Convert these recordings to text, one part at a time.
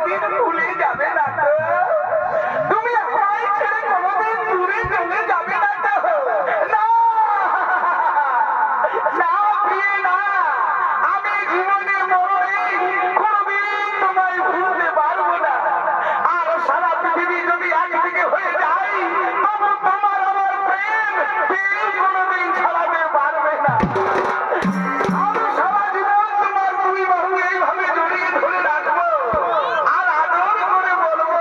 কোনোদিন ভুলে যাবে না তো? তুমি আমায় ছেড়ে কোনোদিন দূরে চলে যাবে না তো? না না প্রিয়ে না, আমি জীবনে মরণে কোনোদিন তোমায় ভুলতে পারবো না। আর সারা পৃথিবী যদি একদিকে হয়ে যায়, তবু তোমার আমার প্রেম কেউ কোনোদিন ছাড়াতে পারবে না। আমি সারা জীবন তোমার দুই বাহু এইভাবে জড়িয়ে ধরে রাখবো আর আদর করে বলবো,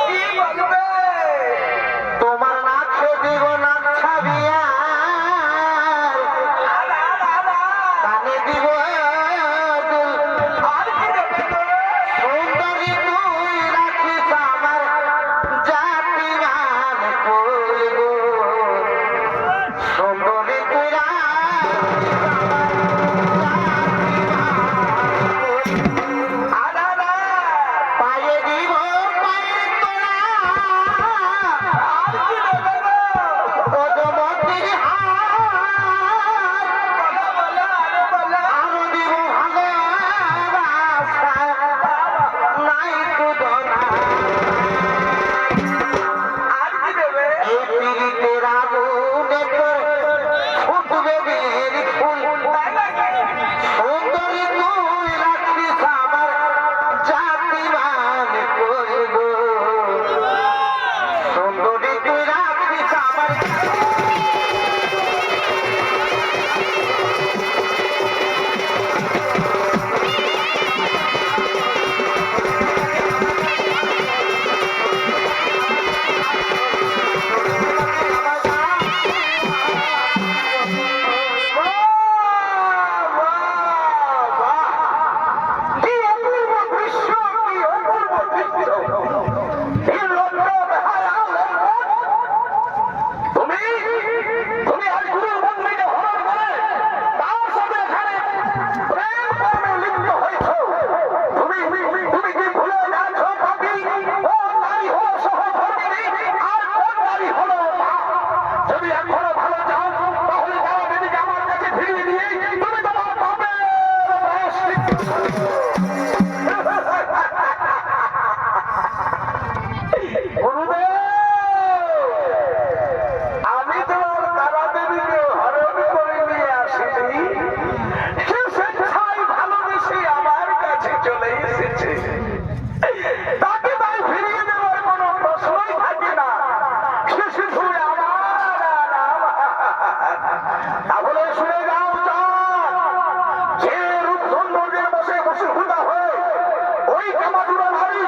কি বলবে? তোমার নাচে দিব নাচ ছাবিয়া, কানে দিব দুল। আর কি দেবে গো? সুন্দরী তুই রাখিস আমার জাতি মান কইব। সুন্দরী তুই রাখিস আমার আদাদা, পায়ে দিব পায়ের তোলা, আর কি দেবে গো? পদমতির হাত, বলো বলো, আরে বলো। আরো দিব ভালোবাসা, নাই তুলনা। আর কি দেবে? এই পীড়িতের আগুনে তোর ফুটবে বীর ফুল। তাই নাকি? সুন্দরী তুই রাখিস আমার জাতি মান করিব। সুন্দরী তুই রাখিস আমার কি অপূর্ব দৃশ্য, কি অপূর্ব দৃশ্য! নির্লজ্জ বেহায়া লম্পট! তুমি তুমি আজ গুরুর মন্দিরে হরণ করে তার সাথে এখানে প্রেম কর্মে লিপ্ত হয়েছ। তুমি তুমি কি ভুলে যাচ্ছ পাপী? কোন নারী হলো সহধর্মিণী আর কোন নারী হলো মা? যদি এখনো ভালো চাও, তাহলে যারা দেবীকে আমার কাছে ফিরিয়ে দিয়ে তুমি তোমার পাপের প্রায়শ্চিত্ত করো। গুরুদেব, আমি তোমার তারা দেবীকে হরণ করে নিয়ে আসিনি, সে স্বেচ্ছায় ভালোবেসে আমার কাছে চলে এসেছে। তাকে তাই ফিরিয়ে দেওয়ার কোনো প্রশ্নই থাকে না। সে শুধু আমার আর আমার। তাহলে শুনে যাও চাঁদ, যে রূপ সৌন্দর্যের বসে বসে হুদা হয়ে ওই কামাতুরা নারী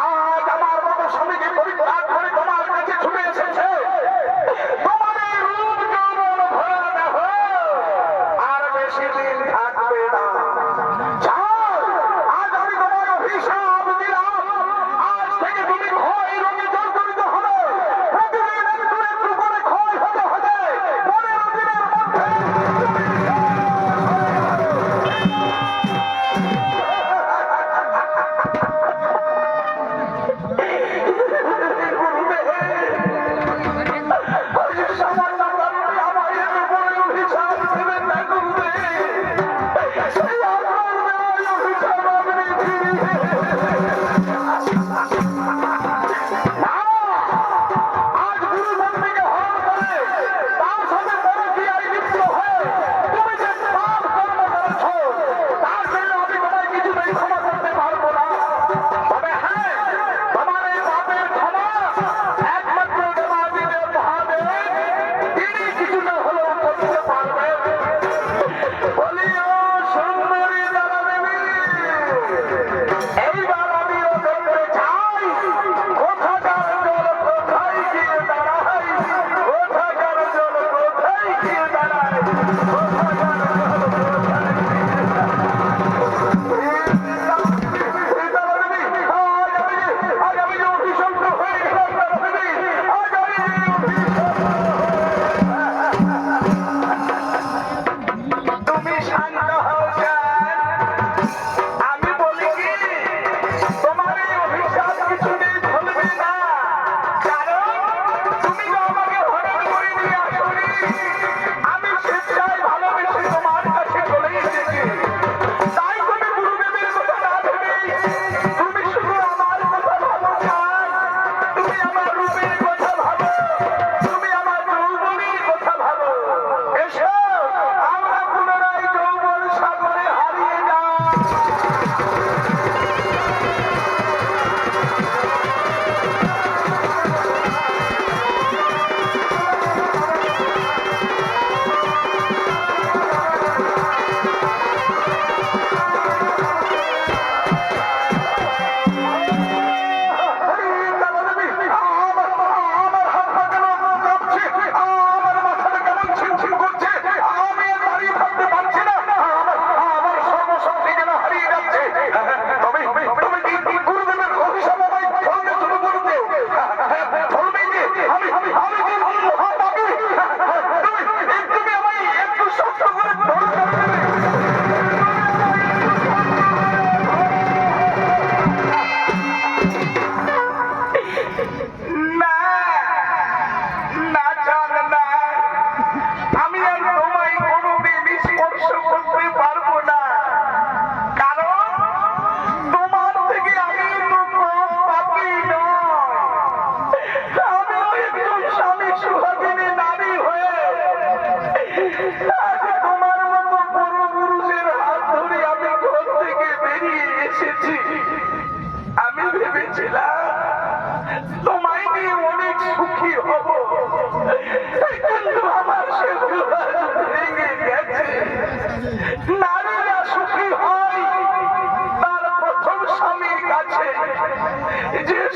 আজ আমার মতো স্বামীকে পরিত্যাগ করে তোমার কাছে ছুটে এসেছে। তোমার এই রূপ যৌবন ভরা দেহ আর বেশি দিন থাকবে না। যাও, আজ আমি তোমার অভিশাপ দিলাম। আজ থেকে তুমি ক্ষয় রোগে জর্জরিত হবে। প্রতিদিন একটু একটু করে ক্ষয় হতে হতে 15 দিনের মধ্যে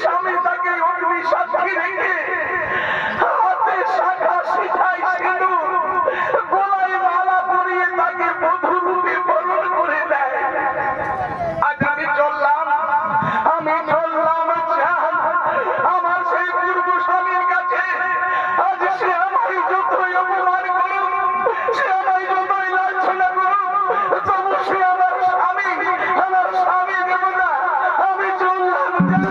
স্বামী তাকে অগ্নি সাক্ষী রেখে হাতে শাখা সিথায় সিঁদুর গলায় মালা পরিয়ে তাকে বধূ রূপে বরণ করে দেয়। আজ আমি চললাম জান আমার সেই পূর্ব স্বামীর কাছে। আজ সে আমায় যতই অপমান করুক, সে আমায় যতই লাঞ্ছনা করুক, তবু সে আমার স্বামী দেবতা। আমি চললাম জান।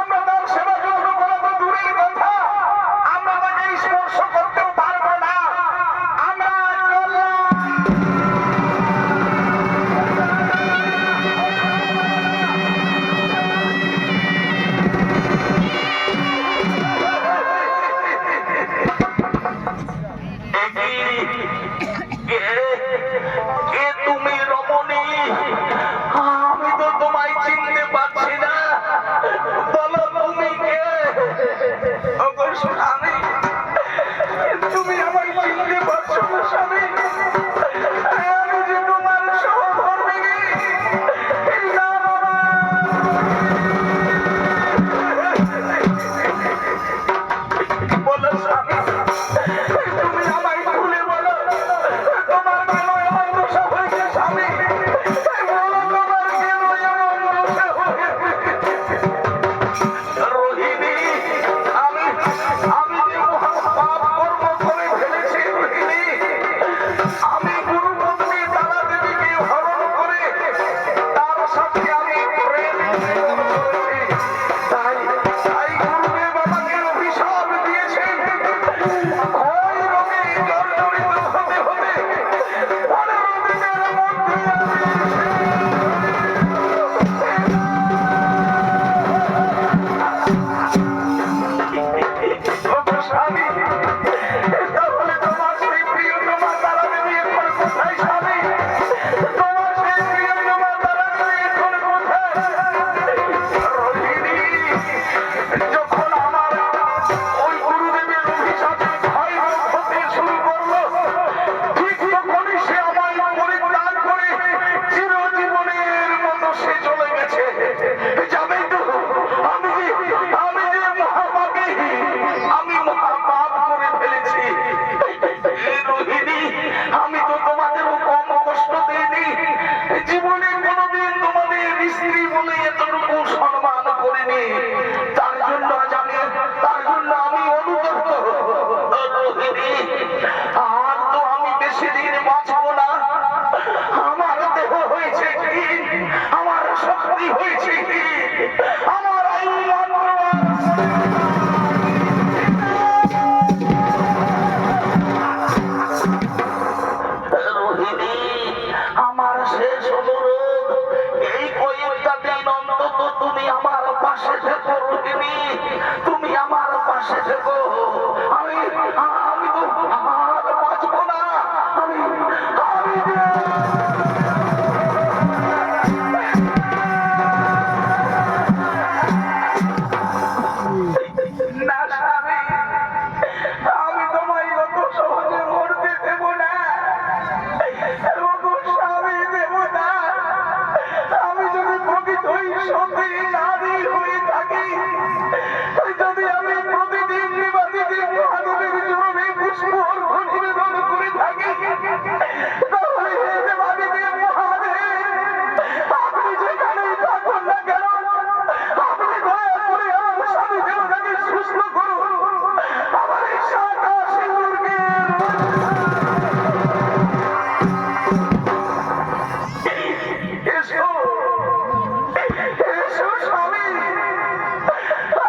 আমরা তার সেবা যত্ন করা তো দূরের কথা, আমরা তাকে স্পর্শ করতেও পারবো না। করিনি, তার জন্য আমি অনুতপ্ত। আর তো আমি বেশি দিন বাঁচবো না। আমার দেহ হয়েছে কি, আমার শক্তি হয়েছে কি, আমার আয়ু মাত্র রোহিণী, আমার শেষ অনুরোধ, এই কয়েকটা দিন অন্তত তুমি আমার পাশে থেকো। রোহিণী, তুমি আমার পাশে থেকো। আমি তো আর বাঁচবো না। আমি না স্বামী, আমি তোমায় অত সহজে মরতে দেব না। স্বামী দেব না। আমি যদি প্রকৃতই সত্যি নারী হয়ে থাকি, যদি আমি প্রতিদিন প্রতিদিন মহাদেবের জন্যে পুষ্প অর্ঘ্য নিবেদন করে থাকি, তাহলে হে দেবাদিদেব মহাদেব, আপনি যেখানেই থাকুন না কেন, আপনি দয়া করে আমার স্বামী দেবতাকে সুস্থ করুন। আমার এই শাখা সিঁদুরকে এসো, এসো স্বামী।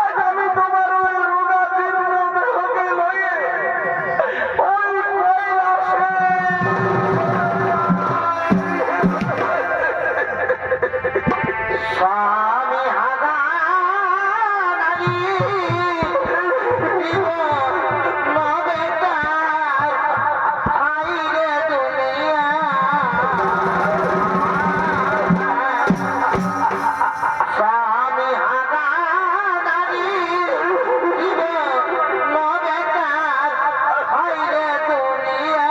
আজ আমি তোমার ওই রোগা জীর্ণ দেহকে লয়ে ওই কৈলাসে স্বামী হারা নারী নবে তার আইরে দুনিয়া স্বামী হারা নারী নবে তার আইরে দুনিয়া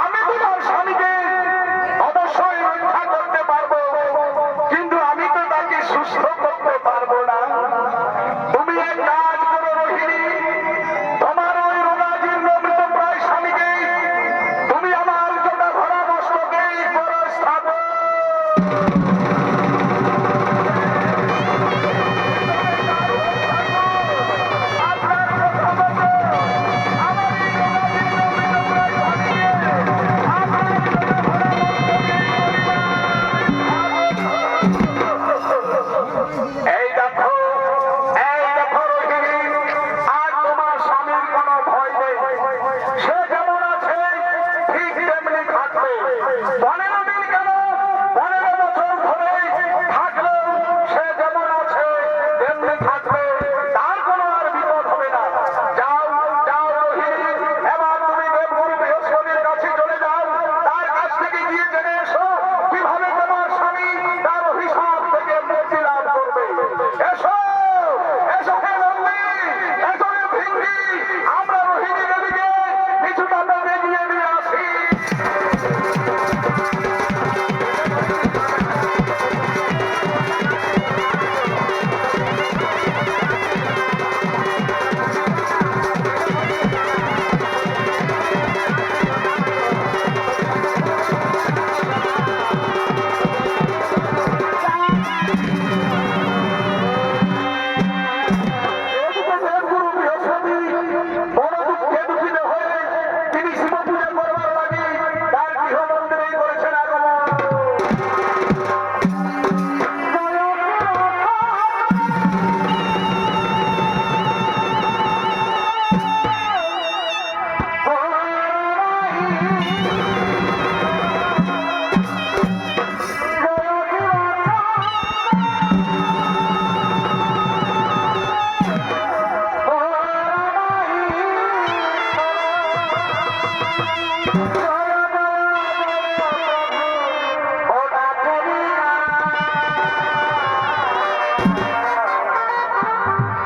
আমি তোমার স্বামীকে অবশ্যই রক্ষা করতে পারবো, কিন্তু আমি তো তাকে সুস্থ করতে পারবো না। তুমি এক কাজ করো রোহিণী, তোমার ওই রোগাজীর্ণ মৃতপ্রায় স্বামীকে তুমি আমার জোড়া ভরা মস্তকে স্থাপন। এই দেখো রোহিণী, আর তোমার স্বামীর কোনো ভয় নেই। সে যেমন আছে ঠিক তেমনি থাকবে। 15 দিন কেন 15 বছর ধরে থাকলেও সে যেমন আছে তেমনি থাকবে, তার কোনো আর বিপদ হবে না। যাও রোহিণী, এবার তুমি দেবগুরু বৃহস্পতির কাছে চলে যাও, তার কাছ থেকে গিয়ে জেনে এসো কিভাবে তোমার স্বামী তার অভিশাপ থেকে মুক্তি লাভ করবে। এসো হে নন্দী, এসো হে ভৃঙ্গি, আমরা রোহিণী দেবীকে কিছুটা বেঁধে দিয়ে নিয়ে আসি। দেবগুরু বৃহস্পতি বড় দুঃখে দুঃখিত হয়ে তিনি শিব পূজা করবার লাগে তার গৃহ মন্দিরেই করেছেন আগমন।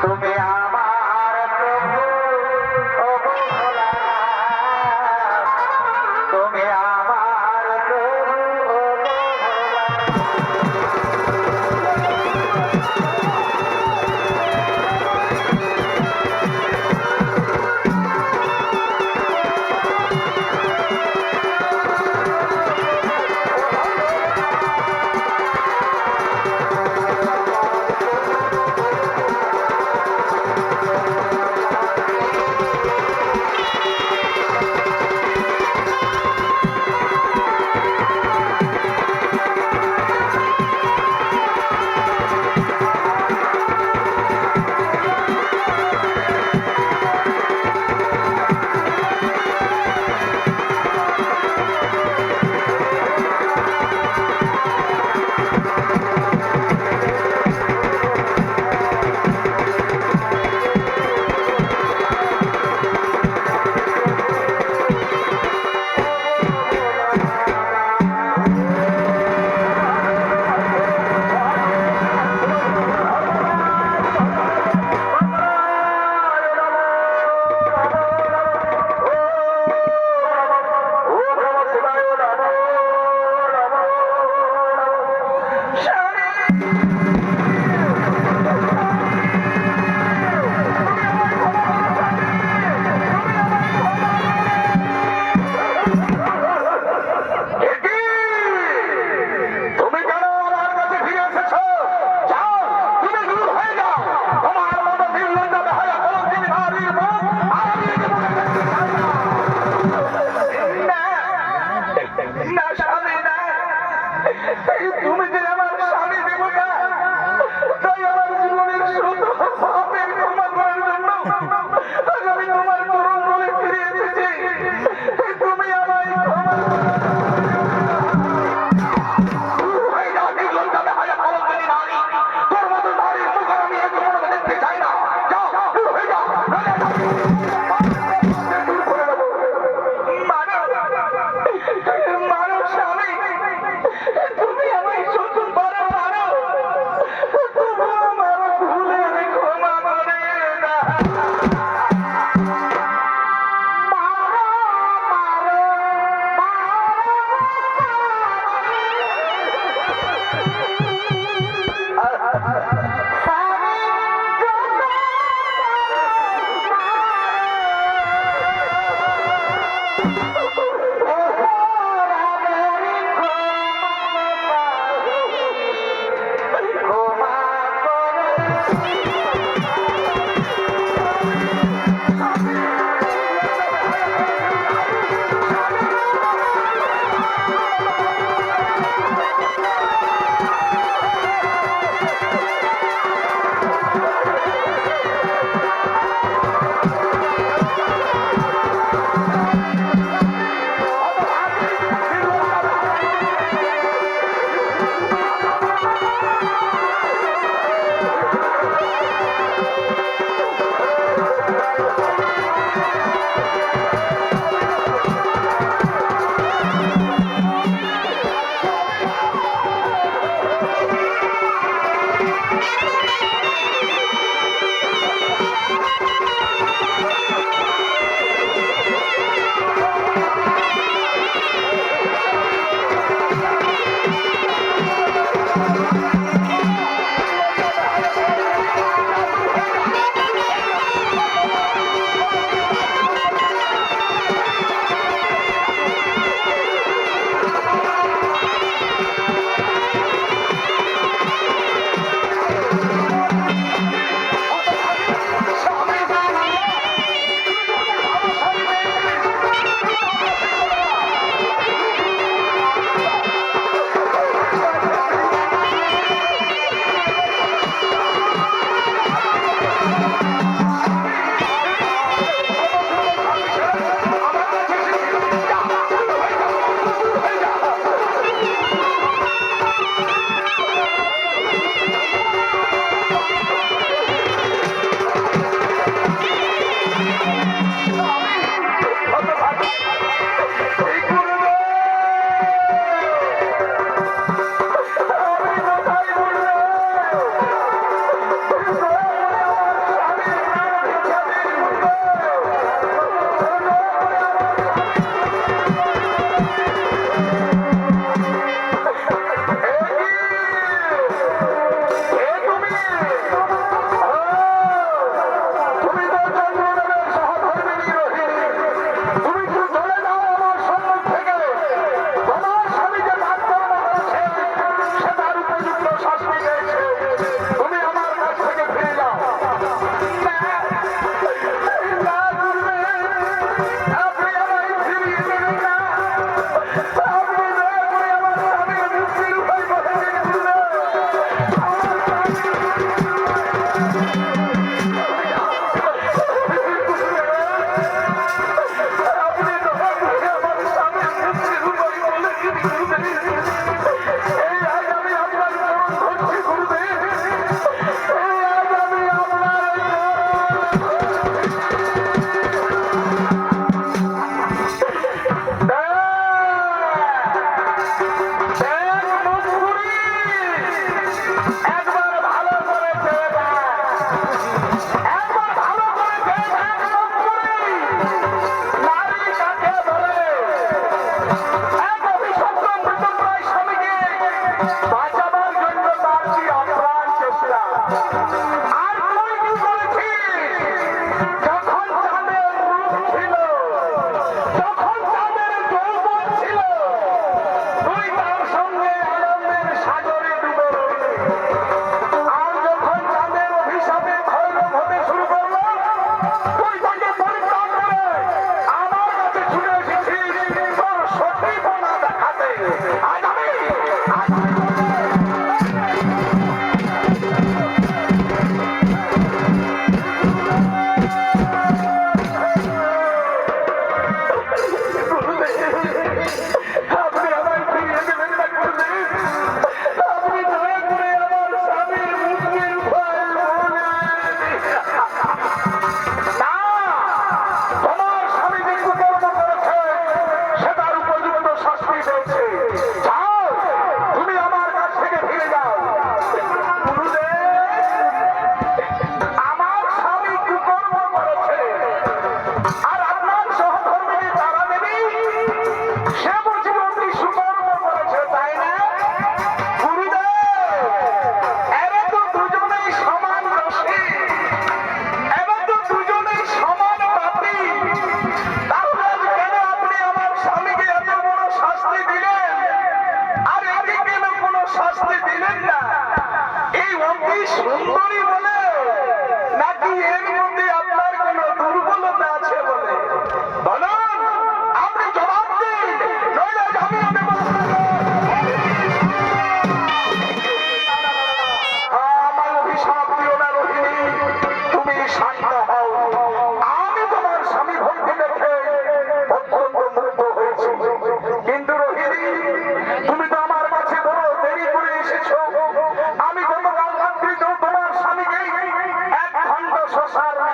তুমি আমার প্রভু, ও ভোলানাথ, তুমি আমার প্রভু, ও ভোলানাথ।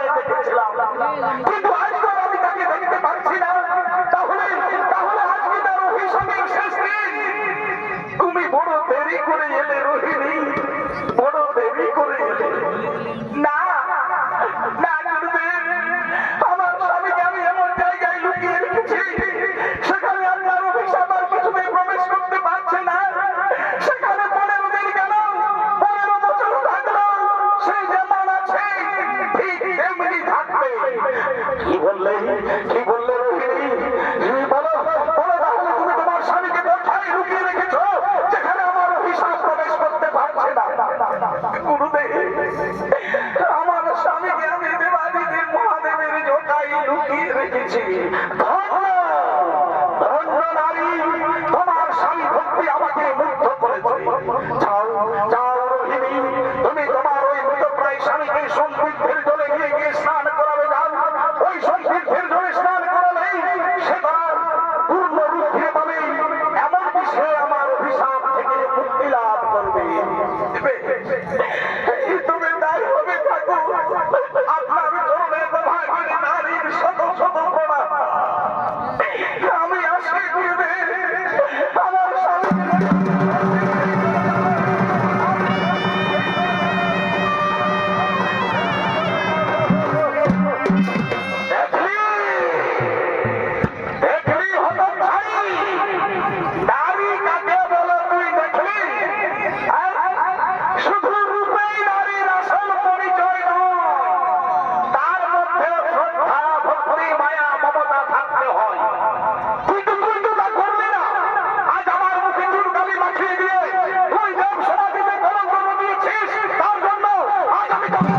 শ্মশানে দেখেছিলাম, কিন্তু আজ তো আমি তাকে দেখতে পাচ্ছি না। তাহলে তাহলে আজকে তার অভিশাপের শেষ দিন। তুমি বড় দেরি করে এলে রোহিণী, বড় দেরি করে এলে। না না গুরুদেব, আমার স্বামীকে আমি এমন জায়গায় লুকিয়ে রেখেছি, সেখানে আপনার অভিশাপ আর কিছুতেই প্রবেশ করতে পারছে না। সেখানে 15 দিন গেল, 15 বছর থাকলো, সে যেমন আছে ঠিক তেমনি থাকবে। কি বললে, কি বললে রোহিণী? বলো বলো, তাহলে তুমি তোমার স্বামীকে কোথায় লুকিয়ে রেখেছো যেখানে আমার অভিশাপ প্রবেশ করতে পারছে না? গুরুদেব, আমার স্বামীকে আমি দেবাদিদেব মহাদেবের জটায় লুকিয়ে রেখেছি। ধন্য ধন্য নারী, তোমার স্বামী ভক্তি আমাকে মুগ্ধ করেছে। যাও যাও রোহিণী, তুমি তোমার ওই মৃতপ্রায় স্বামীকে সমৃদ্ধের জলে নিয়ে গিয়ে স্নান করাবে। যাও, ওই সমৃদ্ধের জলে স্নান করালেই সে তার পূর্ণ রূপ ফিরে পাবে, এমনকি সে আমার অভিশাপ থেকে মুক্তি লাভ করবে। তুমি তাই হবে ঠাকুর, আপনার চরণে ভাগিনী নারীর শত শত প্রণাম। আমি আসি গুরুদেব, আমার স্বামী দেখলি হতচ্ছাড়ি, নারী কাকে বলে তুই দেখলি? শুধু রূপেই নারীর আসল পরিচয় নয়, তার মধ্যে শ্রদ্ধা, ভক্তি, মায়া, মমতা থাকতে হয়। কিন্তু তুই তো তা করলি না। আজ আমার মুখে চুনকালি মাখিয়ে দিয়ে তুই দেব সমাধিতে কলঙ্ক দিয়েছিস, তার জন্য আজ আমি তোকে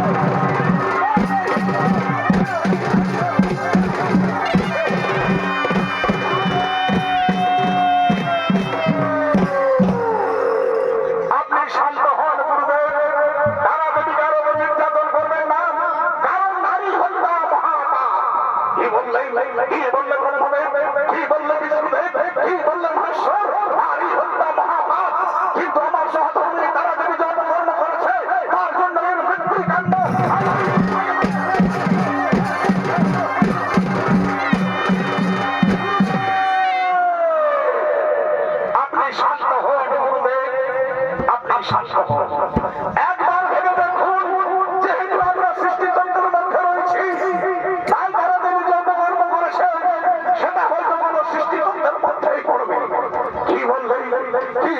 আপনি শান্ত হন গুরুদেব, তারা যদি কারো উপর নির্যাতন করবেন না, কারণ নারী হত্যা মহাপাপ। কি বললেন, কি বললেন ব্রহ্মদেব, কি বললেন বিষ্ণুদেব, কি বললেন মহেশ্বর? নারী হত্যা মহাপাপ, কিন্তু আমার সহধর্মিনী তারা যদি জন্মকর্ম করেছে, তার জন্য এর মৃত্যুকাণ্ড। আপনি শান্ত হন গুরুদেব, আপনি শান্ত হন। একবার ভেবে দেখুন, যেহেতু আমরা সৃষ্টিতন্ত্রের মধ্যে রয়েছি, তাই তারা যদি জন্মকর্ম করেছে, সেটা হয়তো কোনো সৃষ্টিতন্ত্রের মধ্যেই পড়বে। কি বললেন, কি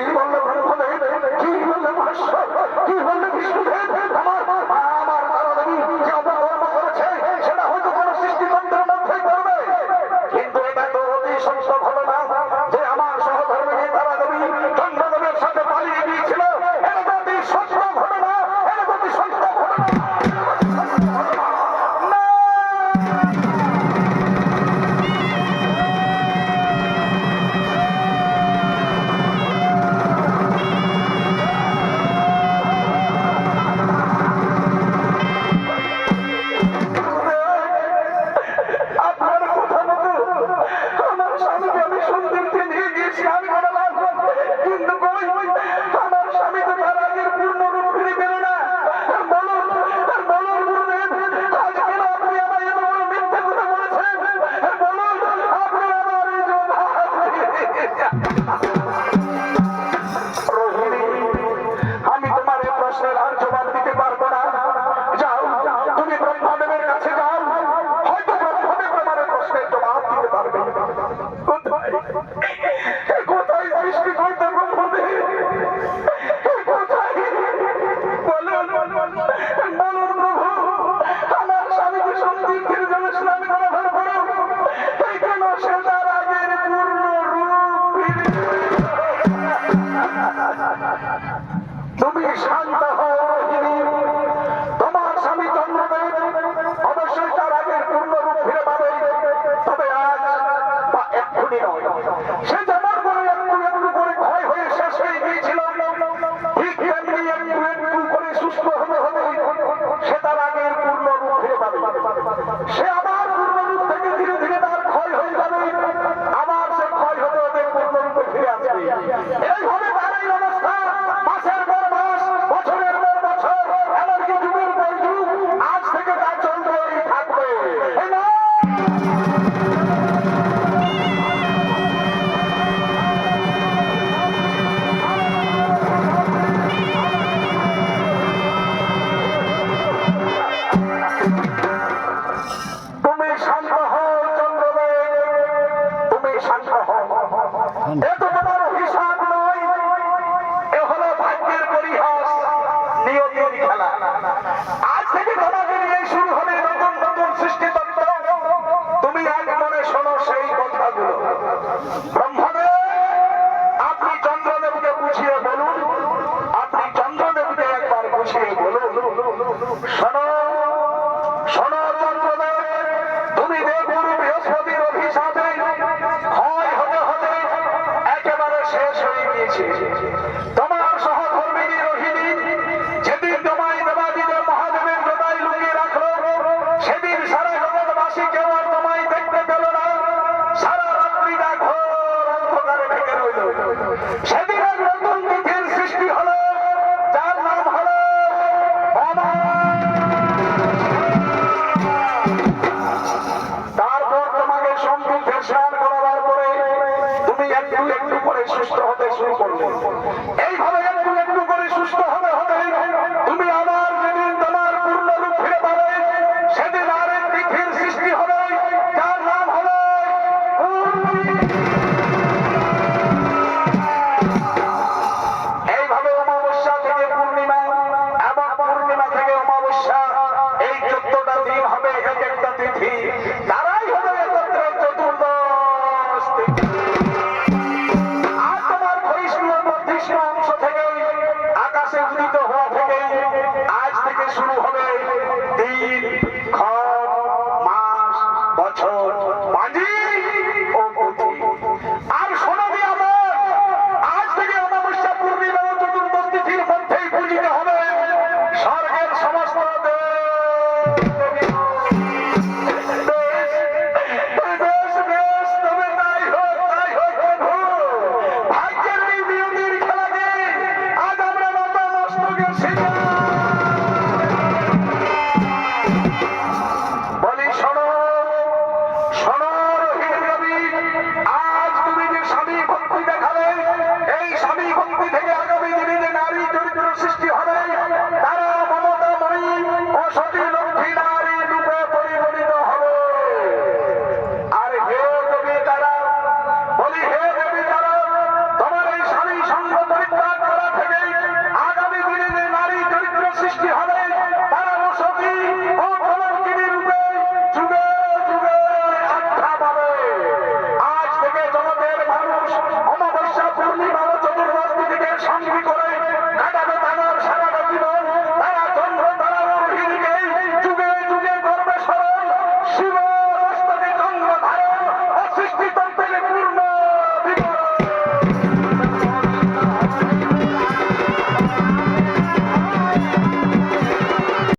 দিয়েছে। তোমার সহধর্মিনী রোহিণী যেদিন তোমায় দেবাদিদেব মহাদেবের গোদায় লুকিয়ে রাখলো, সেদিন সারা জগৎবাসী কেউ আর তোমায় দেখতে পেল না। সারা রাত্রিটা ঘোর অন্ধকারে ঢেকে রইল। সেদিন এক নতুন তিথির সৃষ্টি হলো, যার নাম হলো অমা। তারপর তোমাকে সম্পূর্ণ স্নান করাবার পরে তুমি একটু একটু করে সুস্থ হতে শুরু করলে। এইভাবে একটু একটু করে সুস্থ হতে হতে